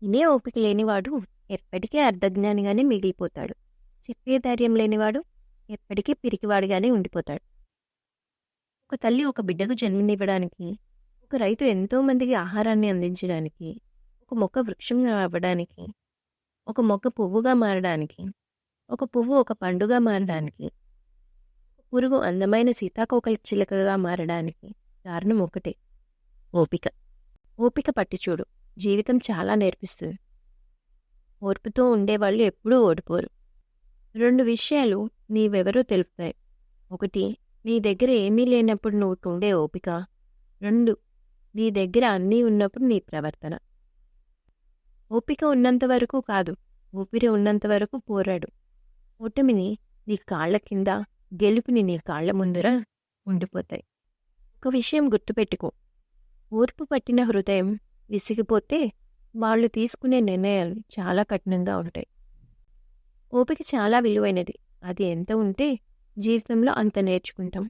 ఇనే ఓపిక లేనివాడు ఎప్పటికీ అర్ధజ్ఞానిగానే మిగిలిపోతాడు. చెప్పే ధైర్యం లేనివాడు ఎప్పటికీ పిరికివాడిగానే ఉండిపోతాడు. ఒక తల్లి ఒక బిడ్డకు జన్మనివ్వడానికి, ఒక రైతు ఎంతో మందికి ఆహారాన్ని అందించడానికి, ఒక మొక్క వృక్షంగా అవ్వడానికి, ఒక మొక్క పువ్వుగా మారడానికి, ఒక పువ్వు ఒక పండుగా మారడానికి, ఒక పురుగు అందమైన సీతాకోకల చిలుకగా మారడానికి కారణం ఒకటే: ఓపిక. ఓపిక పట్టి చూడు, జీవితం చాలా నేర్పిస్తుంది. ఓర్పుతో ఉండేవాళ్ళు ఎప్పుడూ ఓడిపోరు. 2 విషయాలు నీవెవరో తెలుపుతాయి. ఒకటి, నీ దగ్గర ఏమీ లేనప్పుడు నువ్వుకుండే ఓపిక. 2, నీ దగ్గర అన్నీ ఉన్నప్పుడు నీ ప్రవర్తన. ఓపిక ఉన్నంత వరకు కాదు, ఊపిరి ఉన్నంత వరకు పోరాడు. ఓటమిని నీ కాళ్ల కింద, గెలుపుని నీ కాళ్ల ముందర ఉండిపోతాయి. ఒక విషయం గుర్తుపెట్టుకో: ఓర్పు పట్టిన హృదయం విసిగిపోతే వాళ్ళు తీసుకునే నిర్ణయాలు చాలా కఠినంగా ఉంటాయి. ఓపిక చాలా విలువైనది. అది ఎంత ఉంటే జీవితంలో అంత నేర్చుకుంటాం.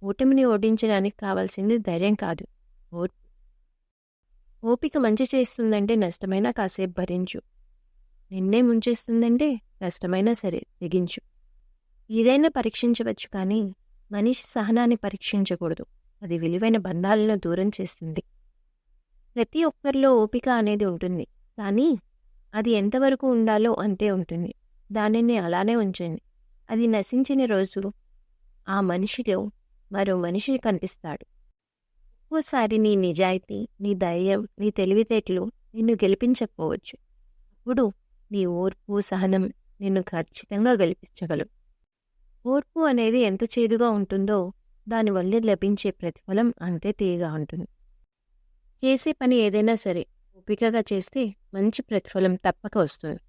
ఓటమిని ఓడించడానికి కావాల్సింది ధైర్యం కాదు, ఓర్పు. ఓపిక మంచి చేస్తుందంటే నష్టమైనా కాసేపు భరించు. నిన్నే ముంచేస్తుందంటే కష్టమైనా సరే తెగించు. ఏదైనా పరీక్షించవచ్చు, కానీ మనిషి సహనాన్ని పరీక్షించకూడదు. అది విలువైన బంధాలను దూరం చేస్తుంది. ప్రతి ఒక్కరిలో ఓపిక అనేది ఉంటుంది, కానీ అది ఎంతవరకు ఉండాలో అంతే ఉంటుంది. దానిని అలానే ఉంచండి. అది నశించిన రోజు ఆ మనిషిలో మరో మనిషి కనిపిస్తాడు. ఒక్కోసారి నీ నిజాయితీ, నీ ధైర్యం, నీ తెలివితేటలు నిన్ను గెలిపించకపోవచ్చు. అప్పుడు నీ ఓర్పు, సహనం నిన్ను ఖచ్చితంగా గెలిపించగలవు. ఓర్పు అనేది ఎంత చేదుగా ఉంటుందో దానివల్ల లభించే ప్రతిఫలం అంతే తీయగా ఉంటుంది. చేసే పని ఏదైనా సరే ఓపికగా చేస్తే మంచి ప్రతిఫలం తప్పక వస్తుంది.